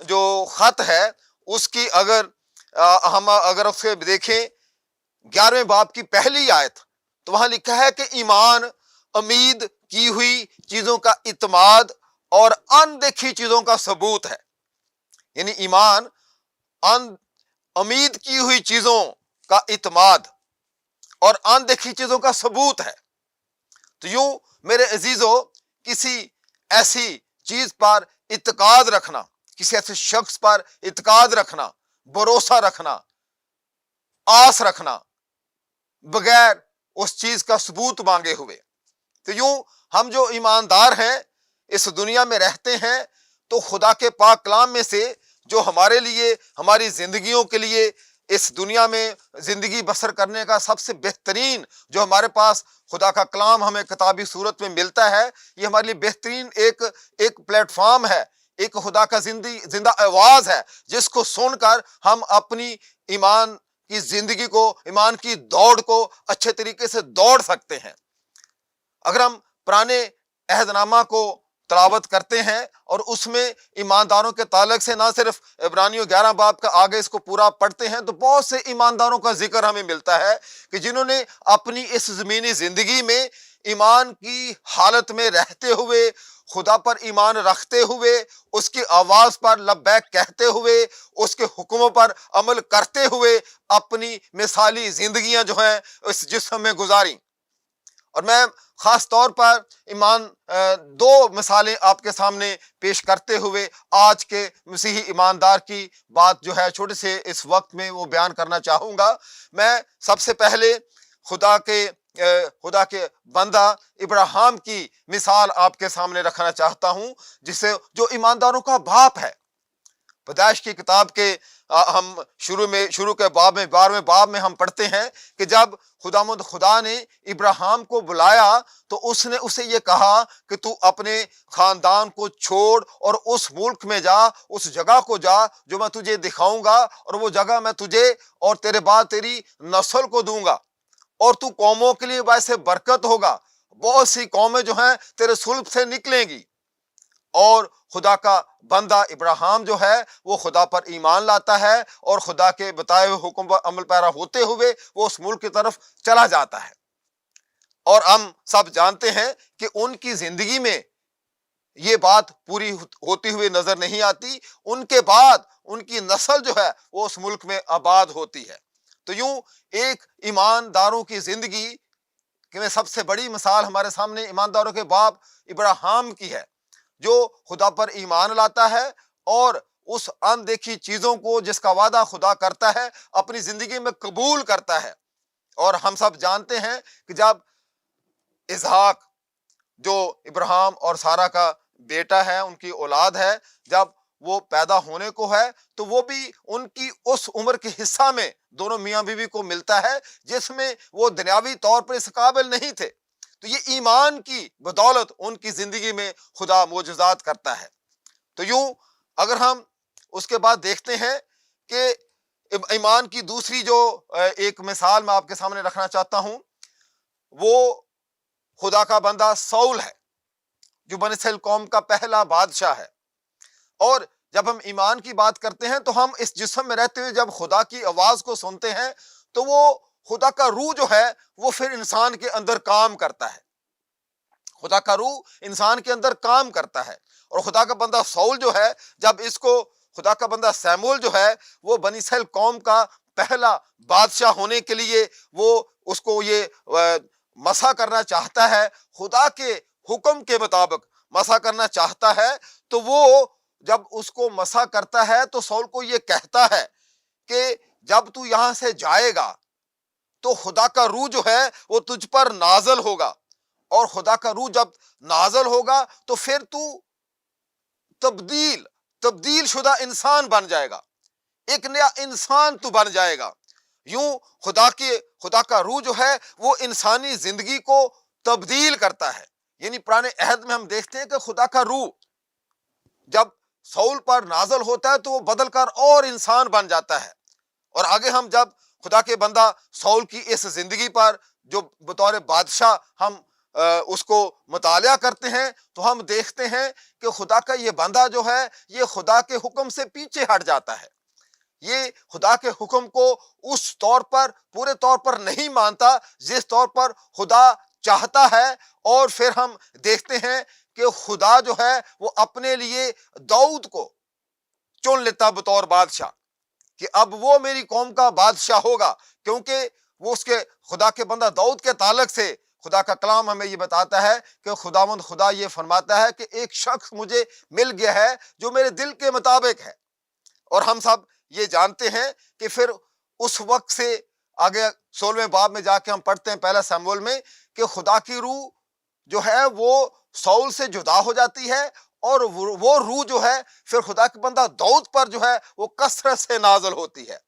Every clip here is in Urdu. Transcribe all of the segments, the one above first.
جو خط ہے اس کی اگر ہم اگر اسے دیکھیں 11ویں باب کی پہلی آیت، تو وہاں لکھا ہے کہ ایمان امید کی ہوئی چیزوں کا اعتماد اور اندیکھی چیزوں کا ثبوت ہے۔ یعنی ایمان امید کی ہوئی چیزوں کا اعتماد اور اندیکھی چیزوں کا ثبوت ہے۔ تو یوں میرے عزیزو، کسی ایسی چیز پر اعتقاد رکھنا، کسی ایسے شخص پر اعتقاد رکھنا، بھروسہ رکھنا، آس رکھنا بغیر اس چیز کا ثبوت مانگے ہوئے، تو یوں ہم جو ایماندار ہیں اس دنیا میں رہتے ہیں، تو خدا کے پاک کلام میں سے جو ہمارے لیے، ہماری زندگیوں کے لیے، اس دنیا میں زندگی بسر کرنے کا سب سے بہترین جو ہمارے پاس خدا کا کلام ہمیں کتابی صورت میں ملتا ہے، یہ ہمارے لیے بہترین ایک پلیٹ فارم ہے، ایک خدا کا زندہ آواز ہے، جس کو سن کر ہم اپنی ایمان کی زندگی کو، ایمان کی دوڑ کو اچھے طریقے سے دوڑ سکتے ہیں۔ اگر ہم پرانے عہد نامہ کو تلاوت کرتے ہیں اور اس میں ایمانداروں کے تعلق سے نہ صرف عبرانیوں 11 باب کا آگے اس کو پورا پڑھتے ہیں، تو بہت سے ایمانداروں کا ذکر ہمیں ملتا ہے کہ جنہوں نے اپنی اس زمینی زندگی میں ایمان کی حالت میں رہتے ہوئے، خدا پر ایمان رکھتے ہوئے، اس کی آواز پر لبیک کہتے ہوئے، اس کے حکموں پر عمل کرتے ہوئے اپنی مثالی زندگیاں جو ہیں اس جسم میں گزاری۔ اور میں خاص طور پر دو مثالیں آپ کے سامنے پیش کرتے ہوئے آج کے مسیحی ایماندار کی بات جو ہے چھوٹے سے اس وقت میں وہ بیان کرنا چاہوں گا۔ میں سب سے پہلے خدا کے بندہ ابراہیم کی مثال آپ کے سامنے رکھنا چاہتا ہوں، جو ایمانداروں کا باپ ہے۔ پیدائش کی کتاب کے ہم شروع کے باب میں 12ویں باب میں ہم پڑھتے ہیں کہ جب خدا نے ابراہیم کو بلایا تو اس نے اسے یہ کہا کہ تو اپنے خاندان کو چھوڑ اور اس ملک میں جا، اس جگہ کو جا جو میں تجھے دکھاؤں گا، اور وہ جگہ میں تجھے اور تیرے بعد تیری نسل کو دوں گا، اور تو قوموں کے لیے باعث برکت ہوگا، بہت سی قومیں جو ہیں تیرے صلب سے نکلیں گی۔ اور خدا کا بندہ ابراہیم جو ہے وہ خدا پر ایمان لاتا ہے، اور خدا کے بتائے ہوئے حکم پر عمل پیرا ہوتے ہوئے وہ اس ملک کی طرف چلا جاتا ہے۔ اور ہم سب جانتے ہیں کہ ان کی زندگی میں یہ بات پوری ہوتی ہوئی نظر نہیں آتی، ان کے بعد ان کی نسل جو ہے وہ اس ملک میں آباد ہوتی ہے۔ تو یوں ایک ایمانداروں کی زندگی میں سب سے بڑی مثال ہمارے سامنے ایمانداروں کے باپ ابراہیم کی ہے، جو خدا پر ایمان لاتا ہے اور اس اندیکھی چیزوں کو جس کا وعدہ خدا کرتا ہے اپنی زندگی میں قبول کرتا ہے۔ اور ہم سب جانتے ہیں کہ جب اسحاق جو ابراہیم اور سارہ کا بیٹا ہے، ان کی اولاد ہے، جب وہ پیدا ہونے کو ہے تو وہ بھی ان کی اس عمر کے حصہ میں دونوں میاں بیوی کو ملتا ہے جس میں وہ دنیاوی طور پر اس قابل نہیں تھے۔ تو یہ ایمان کی بدولت ان کی زندگی میں خدا معجزات کرتا ہے۔ تو یوں اگر ہم اس کے بعد دیکھتے ہیں کہ ایمان کی دوسری جو ایک مثال میں آپ کے سامنے رکھنا چاہتا ہوں، وہ خدا کا بندہ سول ہے، جو بنی اسرائیل قوم کا پہلا بادشاہ ہے۔ اور جب ہم ایمان کی بات کرتے ہیں تو ہم اس جسم میں رہتے ہوئے جب خدا کی آواز کو سنتے ہیں تو وہ خدا کا روح جو ہے وہ پھر انسان کے اندر کام کرتا ہے، خدا کا روح انسان کے اندر کام کرتا ہے۔ اور خدا کا بندہ سول جو ہے، جب اس کو خدا کا بندہ سیمول جو ہے وہ بنی اسرائیل قوم کا پہلا بادشاہ ہونے کے لیے وہ اس کو یہ مسح کرنا چاہتا ہے، خدا کے حکم کے مطابق مسح کرنا چاہتا ہے، تو وہ جب اس کو مسح کرتا ہے تو سول کو یہ کہتا ہے کہ جب تو یہاں سے جائے گا تو خدا کا روح جو ہے وہ تجھ پر نازل ہوگا، اور خدا کا روح جب نازل ہوگا تو پھر تو تبدیل شدہ انسان بن جائے گا، ایک نیا انسان تو بن جائے گا۔ یوں خدا کا روح جو ہے وہ انسانی زندگی کو تبدیل کرتا ہے۔ یعنی پرانے عہد میں ہم دیکھتے ہیں کہ خدا کا روح جب سول پر نازل ہوتا ہے تو وہ بدل کر اور انسان بن جاتا ہے۔ اور آگے ہم جب خدا کے بندہ سول کی اس زندگی پر جو بطور بادشاہ ہم اس کو مطالعہ کرتے ہیں تو ہم دیکھتے ہیں کہ خدا کا یہ بندہ جو ہے یہ خدا کے حکم سے پیچھے ہٹ جاتا ہے، یہ خدا کے حکم کو اس طور پر پورے طور پر نہیں مانتا جس طور پر خدا چاہتا ہے۔ اور پھر ہم دیکھتے ہیں کہ خدا جو ہے وہ اپنے لیے داؤد کو چن لیتا بطور بادشاہ، کہ اب وہ میری قوم کا بادشاہ ہوگا، کیونکہ وہ اس کے خدا کے بندہ داؤد کے تعلق سے خدا کا کلام ہمیں یہ بتاتا ہے کہ خداوند خدا یہ فرماتا ہے کہ ایک شخص مجھے مل گیا ہے جو میرے دل کے مطابق ہے۔ اور ہم سب یہ جانتے ہیں کہ پھر اس وقت سے آگے 16ویں باب میں جا کے ہم پڑھتے ہیں پہلا سموئیل میں کہ خدا کی روح جو ہے وہ ساؤل سے جدا ہو جاتی ہے، اور وہ روح جو ہے پھر خدا کے بندہ داؤد پر جو ہے وہ کثرت سے نازل ہوتی ہے۔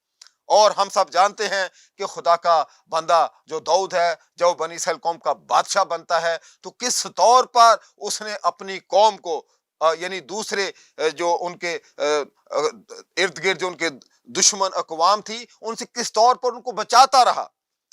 اور ہم سب جانتے ہیں کہ خدا کا بندہ جو داؤد ہے جب بنی اسرائیل قوم کا بادشاہ بنتا ہے تو کس طور پر اس نے اپنی قوم کو یعنی دوسرے جو ان کے ارد گرد جو ان کے دشمن اقوام تھی ان سے کس طور پر ان کو بچاتا رہا،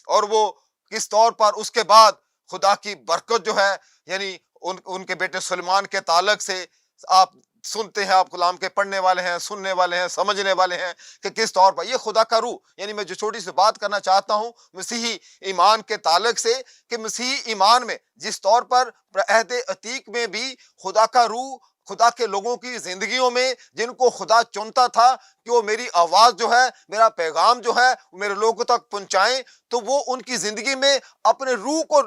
اور وہ کس طور پر اس کے بعد خدا کی برکت جو ہے یعنی ان کے بیٹے سلیمان کے تعلق سے آپ سنتے ہیں، آپ کلام کے پڑھنے والے ہیں، سننے والے ہیں، سمجھنے والے ہیں کہ کس طور پر یہ خدا کا روح، یعنی میں جو چھوٹی سی بات کرنا چاہتا ہوں مسیحی ایمان کے تعلق سے، کہ مسیحی ایمان میں جس طور پر عہد عتیق میں بھی خدا کا روح خدا کے لوگوں کی زندگیوں میں جن کو خدا چنتا تھا کہ وہ میری آواز جو ہے میرا پیغام جو ہے میرے لوگوں تک پہنچائیں، تو وہ ان کی زندگی میں اپنے روح کو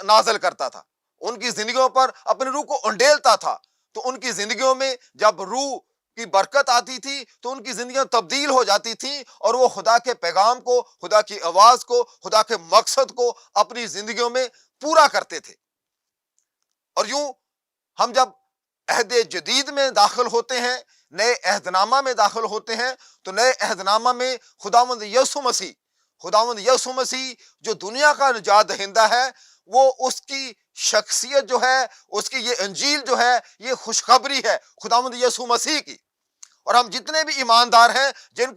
نازل کرتا تھا، ان کی زندگیوں پر اپنے روح کو انڈیلتا تھا۔ تو ان کی زندگیوں میں جب روح کی برکت آتی تھی تو ان کی زندگیاں تبدیل ہو جاتی تھیں، اور وہ خدا کے پیغام کو، خدا کی آواز کو، خدا کے مقصد کو اپنی زندگیوں میں پورا کرتے تھے۔ اور یوں ہم جب عہد جدید میں داخل ہوتے ہیں، نئے عہد نامہ میں داخل ہوتے ہیں، تو نئے عہد نامہ میں خداوند یسوع مسیح جو دنیا کا نجات دہندہ ہے، وہ اس کی شخصیت جو ہے، اس کی یہ انجیل جو ہے، یہ خوشخبری ہے خداوند یسوع مسیح کی۔ اور ہم جتنے بھی ایماندار ہیں جن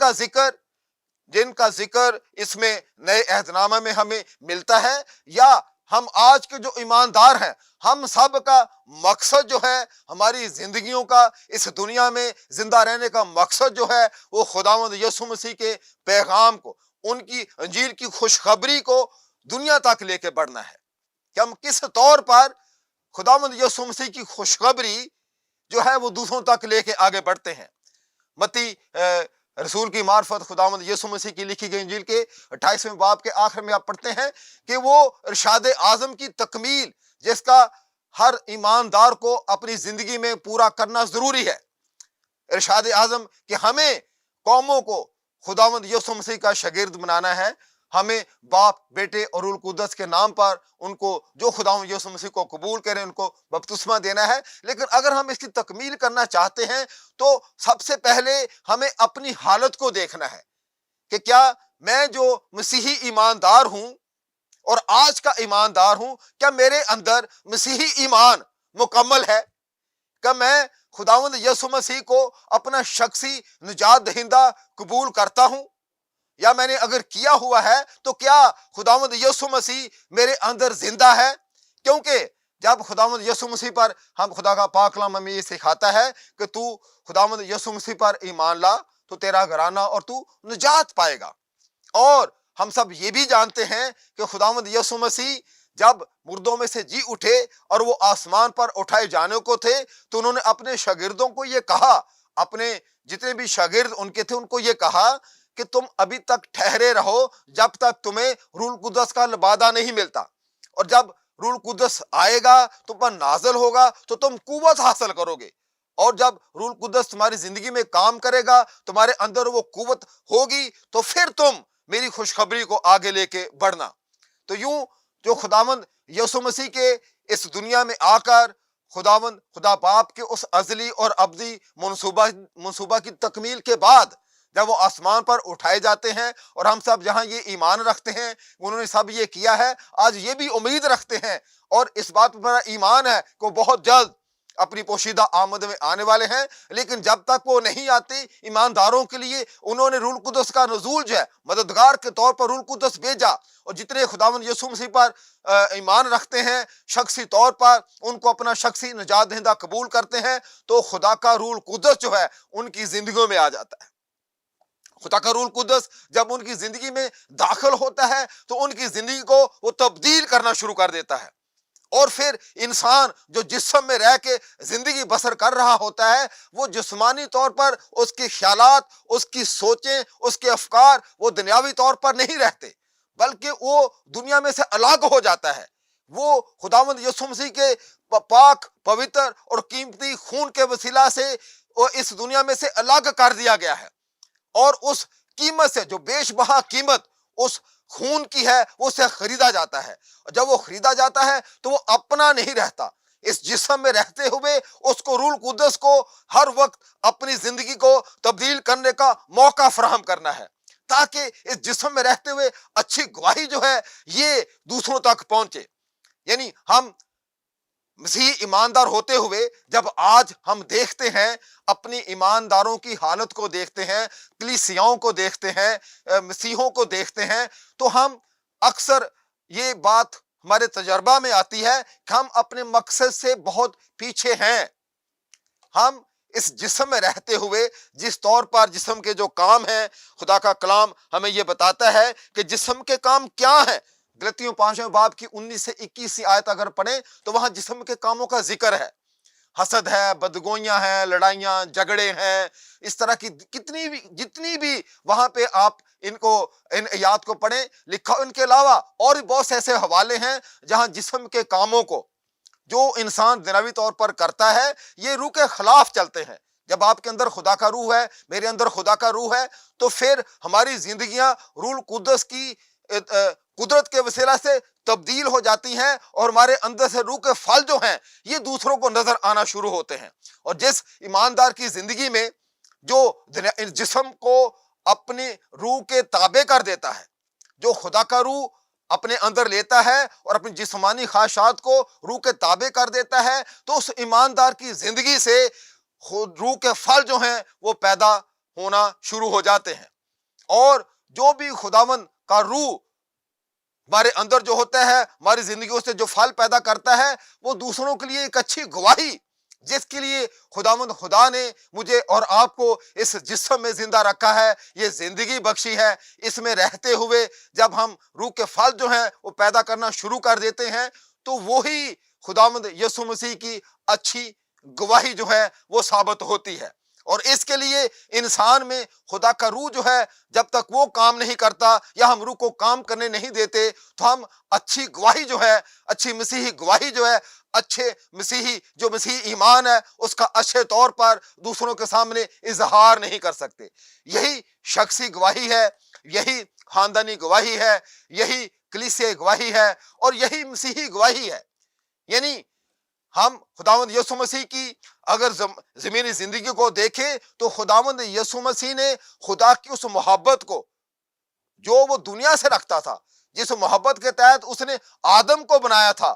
کا ذکر اس میں نئے عہد نامہ میں ہمیں ملتا ہے، یا ہم آج کے جو ایماندار ہیں، ہم سب کا مقصد جو ہے ہماری زندگیوں کا اس دنیا میں زندہ رہنے کا مقصد جو ہے وہ خداوند یسوع مسیح کے پیغام کو، ان کی انجیل کی خوشخبری کو دنیا تک لے کے بڑھنا ہے، کہ ہم کس طور پر خداوند یسوع مسیح کی خوشخبری جو ہے وہ دوسروں تک لے کے آگے بڑھتے ہیں۔ متی رسول کی معرفت خداوند یسوع مسیح کی لکھی گئی انجیل کے 28ویں باب کے آخر میں آپ پڑھتے ہیں کہ وہ ارشاد اعظم کی تکمیل جس کا ہر ایماندار کو اپنی زندگی میں پورا کرنا ضروری ہے۔ ارشاد اعظم کہ ہمیں قوموں کو خداوند یسوع مسیح کا شاگرد بنانا ہے، ہمیں باپ، بیٹے اور روح القدس کے نام پر ان کو جو خداوند یسوع مسیح کو قبول کریں ان کو بپتسمہ دینا ہے۔ لیکن اگر ہم اس کی تکمیل کرنا چاہتے ہیں تو سب سے پہلے ہمیں اپنی حالت کو دیکھنا ہے کہ کیا میں جو مسیحی ایماندار ہوں اور آج کا ایماندار ہوں، کیا میرے اندر مسیحی ایمان مکمل ہے؟ کہ میں خداوند یسوع مسیح کو اپنا شخصی نجات دہندہ قبول کرتا ہوں؟ یا میں نے اگر کیا ہوا ہے تو کیا خداوند یسوع مسیح میرے اندر زندہ ہے؟ کیونکہ جب خداوند یسوع مسیح پر ہم خدا کا پاک کلام ہمیں یہ سکھاتا ہے کہ تو خداوند یسوع مسیح پر ایمان لا تو تیرا گھرانہ اور تو نجات پائے گا۔ اور ہم سب یہ بھی جانتے ہیں کہ خداوند یسوع مسیح جب مردوں میں سے جی اٹھے اور وہ آسمان پر اٹھائے جانے کو تھے تو انہوں نے اپنے شاگردوں کو یہ کہا، اپنے جتنے بھی شاگرد ان کے تھے ان کو یہ کہا کہ تم ابھی تک ٹھہرے رہو جب تک تمہیں روح القدس کا لبادہ نہیں ملتا، اور جب روح القدس آئے گا تم پر نازل ہوگا تو تم قوت حاصل کرو گے، اور جب روح القدس تمہاری زندگی میں کام کرے گا، تمہارے اندر وہ قوت ہوگی، تو پھر تم میری خوشخبری کو آگے لے کے بڑھنا۔ تو یوں جو خداوند یسوع مسیح کے اس دنیا میں آ کر خدا باپ کے اس ازلی اور ابدی منصوبہ کی تکمیل کے بعد جب وہ آسمان پر اٹھائے جاتے ہیں، اور ہم سب جہاں یہ ایمان رکھتے ہیں انہوں نے سب یہ کیا ہے، آج یہ بھی امید رکھتے ہیں اور اس بات پر ایمان ہے کہ وہ بہت جلد اپنی پوشیدہ آمد میں آنے والے ہیں، لیکن جب تک وہ نہیں آتے ایمانداروں کے لیے انہوں نے روح القدس کا نزول جو ہے مددگار کے طور پر روح القدس بھیجا، اور جتنے خداوند یسوع مسیح پر ایمان رکھتے ہیں شخصی طور پر، ان کو اپنا شخصی نجات دہندہ قبول کرتے ہیں، تو خدا کا روح القدس جو ہے ان کی زندگیوں میں آ جاتا ہے۔ خدا کا روح القدس جب ان کی زندگی میں داخل ہوتا ہے تو ان کی زندگی کو وہ تبدیل کرنا شروع کر دیتا ہے، اور پھر انسان جو جسم میں رہ کے زندگی بسر کر رہا ہوتا ہے وہ جسمانی طور پر اس کے خیالات، اس کی سوچیں، اس کے افکار وہ دنیاوی طور پر نہیں رہتے، بلکہ وہ دنیا میں سے الگ ہو جاتا ہے۔ وہ خداوند یسوع مسیح کے پاک، پوتر اور قیمتی خون کے وسیلہ سے وہ اس دنیا میں سے الگ کر دیا گیا ہے، اور اس قیمت سے جو بیش بہا قیمت اس خون کی ہے وہ اسے خریدا جاتا ہے، اور جب وہ خریدا جاتا ہے تو وہ اپنا نہیں رہتا، اس جسم میں رہتے ہوئے اس کو روح القدس کو ہر وقت اپنی زندگی کو تبدیل کرنے کا موقع فراہم کرنا ہے، تاکہ اس جسم میں رہتے ہوئے اچھی گواہی جو ہے یہ دوسروں تک پہنچے۔ یعنی ہم مسیحی ایماندار ہوتے ہوئے جب آج ہم دیکھتے ہیں، اپنی ایمانداروں کی حالت کو دیکھتے ہیں، کلیسیاؤں کو دیکھتے ہیں، مسیحوں کو دیکھتے ہیں، تو ہم اکثر یہ بات ہمارے تجربہ میں آتی ہے کہ ہم اپنے مقصد سے بہت پیچھے ہیں۔ ہم اس جسم میں رہتے ہوئے جس طور پر جسم کے جو کام ہیں، خدا کا کلام ہمیں یہ بتاتا ہے کہ جسم کے کام کیا ہیں۔ غلطیوں 5ویں باب کی 19 سے 21 آیت اگر پڑھیں تو وہاں جسم کے کاموں کا ذکر ہے، حسد ہے، بدگوئیاں ہیں، لڑائیاں، جھگڑے ہیں، اس طرح کی جتنی بھی وہاں پہ آپ ان آیات کو پڑھیں لکھا، ان کے علاوہ اور بھی بہت سے ایسے حوالے ہیں جہاں جسم کے کاموں کو جو انسان دنیاوی طور پر کرتا ہے یہ روح کے خلاف چلتے ہیں۔ جب آپ کے اندر خدا کا روح ہے، میرے اندر خدا کا روح ہے، تو پھر ہماری زندگیاں روح القدس کی قدرت کے وسیلہ سے تبدیل ہو جاتی ہیں، اور ہمارے اندر سے روح کے پھل جو ہیں یہ دوسروں کو نظر آنا شروع ہوتے ہیں۔ اور جس ایماندار کی زندگی میں جو جسم کو اپنی روح کے تابع کر دیتا ہے، جو خدا کا روح اپنے اندر لیتا ہے اور اپنی جسمانی خواہشات کو روح کے تابع کر دیتا ہے، تو اس ایماندار کی زندگی سے روح کے پھل جو ہیں وہ پیدا ہونا شروع ہو جاتے ہیں، اور جو بھی خداوند کا روح ہمارے اندر جو ہوتا ہے ہماری زندگیوں سے جو پھل پیدا کرتا ہے وہ دوسروں کے لیے ایک اچھی گواہی، جس کے لیے خداوند خدا نے مجھے اور آپ کو اس جسم میں زندہ رکھا ہے، یہ زندگی بخشی ہے، اس میں رہتے ہوئے جب ہم روح کے پھل جو ہیں وہ پیدا کرنا شروع کر دیتے ہیں تو وہی خداوند یسوع مسیح کی اچھی گواہی جو ہے وہ ثابت ہوتی ہے۔ اور اس کے لیے انسان میں خدا کا روح جو ہے جب تک وہ کام نہیں کرتا یا ہم روح کو کام کرنے نہیں دیتے تو ہم اچھی گواہی جو ہے، اچھی مسیحی گواہی جو ہے، اچھے مسیحی جو مسیحی ایمان ہے اس کا اچھے طور پر دوسروں کے سامنے اظہار نہیں کر سکتے۔ یہی شخصی گواہی ہے، یہی خاندانی گواہی ہے، یہی کلیسیائی گواہی ہے، اور یہی مسیحی گواہی ہے۔ یعنی ہم خداوند یسوع مسیح کی اگر زمینی زندگی کو دیکھیں تو خداوند یسوع مسیح نے خدا کی اس محبت کو جو وہ دنیا سے رکھتا تھا، جس محبت کے تحت اس نے آدم کو بنایا تھا،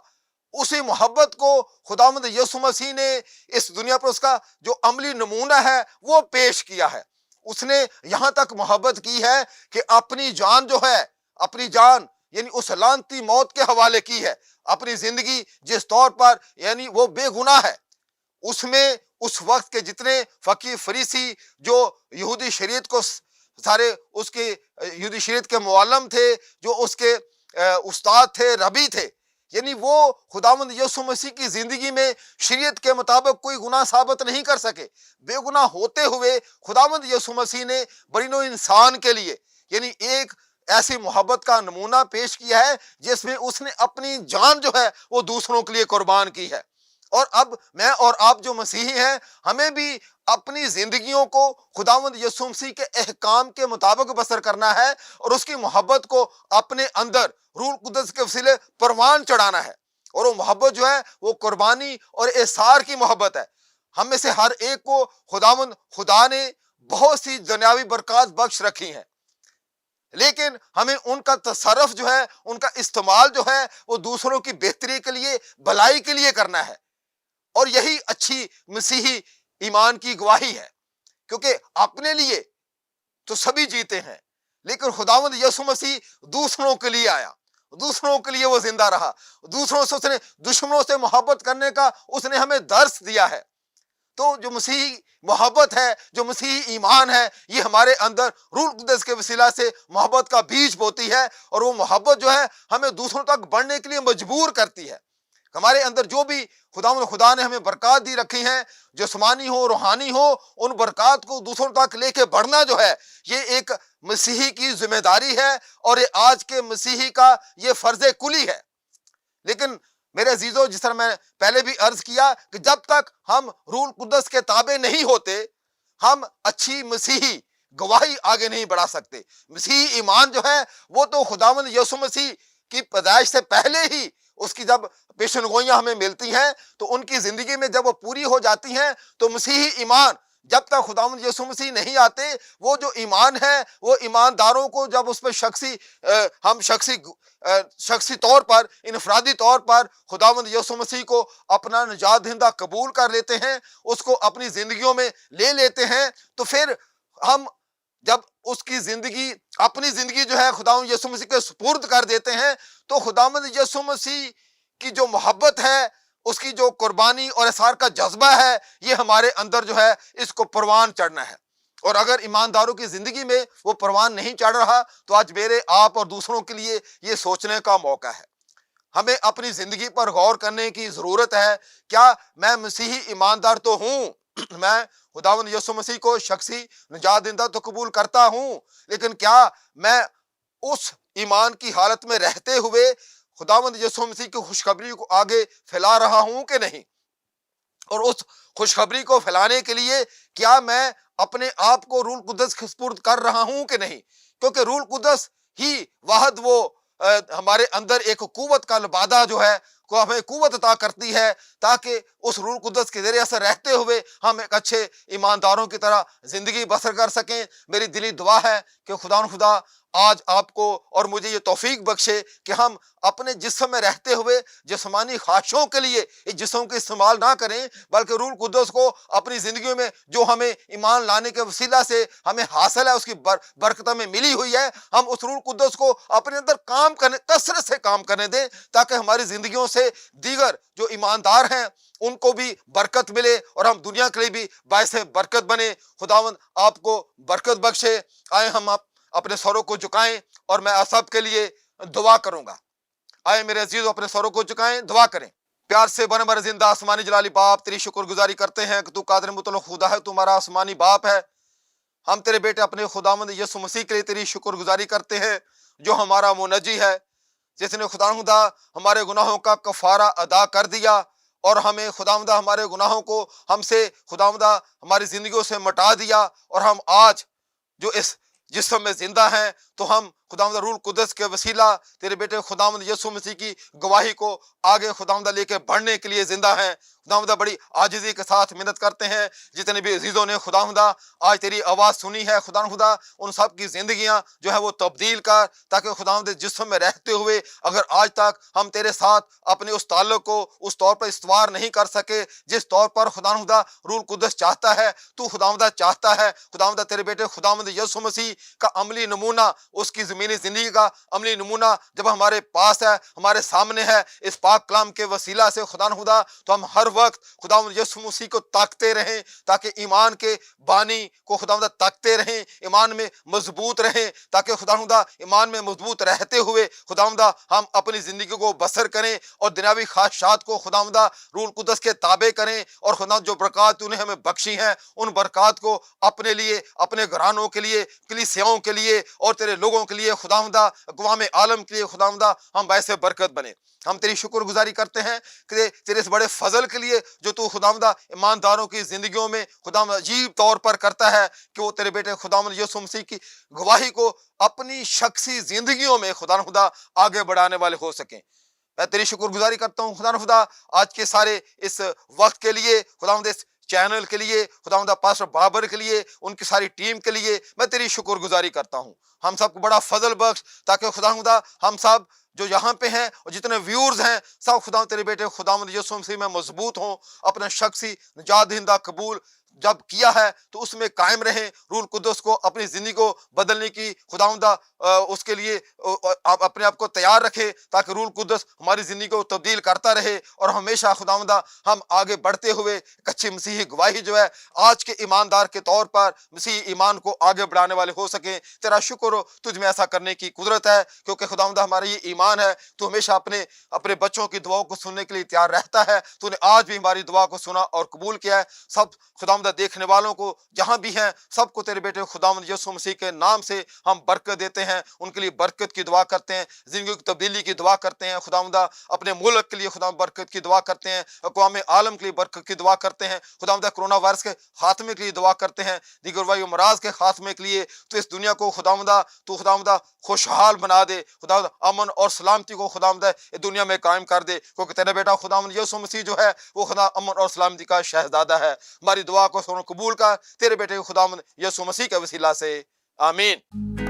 اسی محبت کو خداوند یسوع مسیح نے اس دنیا پر اس کا جو عملی نمونہ ہے وہ پیش کیا ہے۔ اس نے یہاں تک محبت کی ہے کہ اپنی جان جو ہے، اپنی جان یعنی اس لعنتی موت کے حوالے کی ہے، اپنی زندگی جس طور پر یعنی وہ بے گناہ ہے، اس میں اس وقت کے جتنے فقیہ فریسی جو یہودی شریعت کو سارے اس کے یہودی شریعت کے معلم تھے، جو اس کے استاد تھے، ربی تھے، یعنی وہ خداوند یسوع مسیح کی زندگی میں شریعت کے مطابق کوئی گناہ ثابت نہیں کر سکے۔ بے گناہ ہوتے ہوئے خداوند یسوع مسیح نے بنی نوع انسان کے لیے یعنی ایک ایسی محبت کا نمونہ پیش کیا ہے جس میں اس نے اپنی جان جو ہے وہ دوسروں کے لیے قربان کی ہے۔ اور اب میں اور آپ جو مسیحی ہیں ہمیں بھی اپنی زندگیوں کو خداوند یسوع مسیح کے احکام کے مطابق بسر کرنا ہے، اور اس کی محبت کو اپنے اندر روح القدس کے وسیلے پروان چڑھانا ہے، اور وہ محبت جو ہے وہ قربانی اور احسار کی محبت ہے۔ ہم میں سے ہر ایک کو خداوند خدا نے بہت سی دنیاوی برکات بخش رکھی ہیں، لیکن ہمیں ان کا تصرف جو ہے، ان کا استعمال جو ہے وہ دوسروں کی بہتری کے لیے، بھلائی کے لیے کرنا ہے، اور یہی اچھی مسیحی ایمان کی گواہی ہے، کیونکہ اپنے لیے تو سبھی جیتے ہیں، لیکن خداوند یسوع مسیح دوسروں کے لیے آیا، دوسروں کے لیے وہ زندہ رہا، دوسروں سے اس نے دشمنوں سے محبت کرنے کا اس نے ہمیں درس دیا ہے۔ تو جو مسیحی محبت ہے، جو مسیحی ایمان ہے، یہ ہمارے اندر روح القدس کے وسیلہ سے محبت کا بیج بوتی ہے، اور وہ محبت جو ہے ہمیں دوسروں تک بڑھنے کے لیے مجبور کرتی ہے۔ ہمارے اندر جو بھی خدا نے ہمیں برکات دی رکھی ہیں، جسمانی ہو روحانی ہو، ان برکات کو دوسروں تک لے کے بڑھنا جو ہے، یہ ایک مسیحی کی ذمہ داری ہے، اور یہ آج کے مسیحی کا یہ فرض کلی ہے۔ لیکن میرے عزیزو، جس طرح میں پہلے بھی عرض کیا کہ جب تک ہم روح القدس کے تابع نہیں ہوتے، ہم اچھی مسیحی گواہی آگے نہیں بڑھا سکتے۔ مسیحی ایمان جو ہے وہ تو خداوند یسوع مسیح کی پیدائش سے پہلے ہی اس کی جب پیشن گوئیاں ہمیں ملتی ہیں تو ان کی زندگی میں جب وہ پوری ہو جاتی ہیں، تو مسیحی ایمان جب تک خداوند یسوع مسیح نہیں آتے، وہ جو ایمان ہے وہ ایمانداروں کو جب اس پہ ہم شخصی طور پر، انفرادی طور پر خداوند یسوع مسیح کو اپنا نجات دہندہ قبول کر لیتے ہیں، اس کو اپنی زندگیوں میں لے لیتے ہیں، تو پھر ہم جب اس کی زندگی، اپنی زندگی جو ہے خداوند یسوع مسیح کے سپرد کر دیتے ہیں، تو خداوند یسوع مسیح کی جو محبت ہے، اس کی جو قربانی اور اثار کا جذبہ ہے، یہ ہمارے اندر جو ہے اس کو پروان چڑھنا ہے۔ اور اگر ایمانداروں کی زندگی میں وہ پروان نہیں چڑھ رہا، تو آج میرے، آپ اور دوسروں کے لیے یہ سوچنے کا موقع ہے۔ ہمیں اپنی زندگی پر غور کرنے کی ضرورت ہے۔ کیا میں مسیحی ایماندار تو ہوں؟ میں خداوند یسوع مسیح کو شخصی نجات دہندہ تو قبول کرتا ہوں، لیکن کیا میں اس ایمان کی حالت میں رہتے ہوئے خداوند یسوع مسیح کی خوشخبری کو آگے پھیلا رہا ہوں کہ نہیں؟ اور اس خوشخبری کو پھیلانے کے لیے کیا میں اپنے آپ کو روح القدس کے سپرد کر رہا ہوں کہ نہیں؟ کیونکہ روح القدس ہی واحد وہ ہمارے اندر ایک قوت کا لبادہ جو ہے، کو ہمیں قوت عطا کرتی ہے، تاکہ اس روح القدس کے ذریعے سے رہتے ہوئے ہم ایک اچھے ایمانداروں کی طرح زندگی بسر کر سکیں۔ میری دلی دعا ہے کہ خدا آج آپ کو اور مجھے یہ توفیق بخشے کہ ہم اپنے جسم میں رہتے ہوئے جسمانی خواہشوں کے لیے اس جسم کا استعمال نہ کریں، بلکہ روح القدس کو اپنی زندگیوں میں جو ہمیں ایمان لانے کے وسیلہ سے ہمیں حاصل ہے، اس کی برکت میں ملی ہوئی ہے، ہم اس روح القدس کو اپنے اندر کام کرنے، کثرت سے کام کرنے دیں، تاکہ ہماری زندگیوں سے دیگر جو ایماندار ہیں ان کو بھی برکت ملے، اور ہم دنیا کے لیے بھی باعث برکت بنے۔ خداوند آپ کو برکت بخشے۔ آئے ہم اپنے سروں کو جھکائیں، اور میں آپ سب کے لیے دعا کروں گا۔ آئے میرے عزیزو، اپنے سروں کو جھکائیں، دعا کریں۔ پیار سے بن بر زندہ آسمانی جلالی باپ، تیری شکر گزاری کرتے ہیں کہ تو قادر مطلق خدا ہے، تو ہمارا آسمانی باپ ہے۔ ہم تیرے بیٹے اپنے خداوند یسوع مسیح کے لیے تیری شکر گزاری کرتے ہیں، جو ہمارا منجی ہے، جس نے خدا ہمارے گناہوں کا کفارہ ادا کر دیا، اور ہمیں خداوند ہمارے گناہوں کو ہم سے خداوند ہماری زندگیوں سے مٹا دیا، اور ہم آج جو اس جسم میں زندہ ہیں، تو ہم خداوند روح القدس کے وسیلہ تیرے بیٹے خداوند یسوع مسیح کی گواہی کو آگے خداوند لے کے بڑھنے کے لیے زندہ ہیں۔ خداوند بڑی عاجزی کے ساتھ محنت کرتے ہیں۔ جتنے بھی عزیزوں نے خداوند آج تیری آواز سنی ہے، خداوند ان سب کی زندگیاں جو ہے وہ تبدیل کر، تاکہ خداوند جسم میں رہتے ہوئے اگر آج تک ہم تیرے ساتھ اپنے اس تعلق کو اس طور پر استوار نہیں کر سکے جس طور پر خداوند روح القدس چاہتا ہے، تو خداوند چاہتا ہے، خداوند تیرے بیٹے خداوند یسوع مسیح کا عملی نمونہ، اس کی زمینی زندگی کا عملی نمونہ جب ہمارے پاس ہے، ہمارے سامنے ہے، اس پاک کلام کے وسیلہ سے خدا تو ہم ہر وقت خداوند یسوع مسیح کو تاکتے رہیں، تاکہ ایمان کے بانی کو خداوند تاکتے رہیں، ایمان میں مضبوط رہیں، تاکہ خداوند ایمان میں مضبوط رہتے ہوئے خداوند ہم اپنی زندگی کو بسر کریں، اور دنیاوی خواہشات کو خداوند روح القدس کے تابع کریں، اور خداوند جو برکات تو نے ہمیں بخشی ہیں ان برکات کو اپنے لیے، اپنے گھرانوں کے لیے، کلیسیاؤں کے لیے، اور تیرے لوگوں کے لیے خداوند، اقوام عالم کے لیے خداوند ہم باعث برکت بنے۔ ہم تیری شکر گزاری کرتے ہیں کہ تیرے اس بڑے فضل کے لیے جو تو خداوند ایمانداروں کی زندگیوں میں خداوند عجیب طور پر کرتا ہے، کہ وہ تیرے بیٹے خداوند یسوع مسیح کی گواہی کو اپنی شخصی زندگیوں میں خداوند آگے بڑھانے والے ہو سکیں۔ میں تیری شکر گزاری کرتا ہوں خداوند آج کے سارے اس وقت کے لیے، خداوند اس چینل کے لیے، خداوند پاسٹر بابر کے لیے، ان کی ساری ٹیم کے لیے میں تیری شکر گزاری کرتا ہوں۔ ہم سب کو بڑا فضل بخش، تاکہ خداوند ہم سب جو یہاں پہ ہیں اور جتنے ویورز ہیں سب خدا تیرے بیٹے خداوند یسوع مسیح میں مضبوط ہوں، اپنا شخصی نجات دہندہ قبول جب کیا ہے تو اس میں قائم رہیں، روح القدس کو اپنی زندگی کو بدلنے کی خداوندہ اس کے لیے آپ اپنے آپ کو تیار رکھے تاکہ روح القدس ہماری زندگی کو تبدیل کرتا رہے اور ہمیشہ خداوندہ ہم آگے بڑھتے ہوئے ایک اچھی مسیحی گواہی جو ہے آج کے ایماندار کے طور پر مسیحی ایمان کو آگے بڑھانے والے ہو سکیں۔ تیرا شکر ہو، تجھ میں ایسا کرنے کی قدرت ہے، کیونکہ خداوندہ ہمارا یہ ایمان ہے تو ہمیشہ اپنے بچوں کی دعاؤں کو سننے کے لیے تیار رہتا ہے۔ تو نے آج بھی ہماری دعا کو سنا اور قبول کیا ہے۔ سب خداوندہ دیکھنے والوں کو جہاں بھی ہیں سب کو تیرے بیٹے خداوند یسوع مسیح کے نام سے ہم برکت دیتے ہیں، ان کے لیے برکت کی دعا کرتے ہیں، زندگی کی تبدیلی کی دعا کرتے ہیں خداوندہ، اپنے ملک کے لیے خدا برکت کی دعا کرتے ہیں، اقوام عالم کے لیے برکت کی دعا کرتے ہیں خداوندہ، کرونا وائرس کے خاتمے کے لیے دعا کرتے ہیں، دیگر وبائی امراض کے خاتمے کے لیے تو اس دنیا کو خداوندہ خوشحال بنا دے، خداوندہ امن اور سلامتی کو خداوندہ اس دنیا میں قائم کر دے، کیونکہ تیرا بیٹا خداوند یسوع مسیح جو ہے وہ خدا امن اور سلامتی کا شہزادہ ہے۔ ہماری دعا کو سن قبول کر تیرے بیٹے خداوند یسوع مسیح کے وسیلہ سے، آمین۔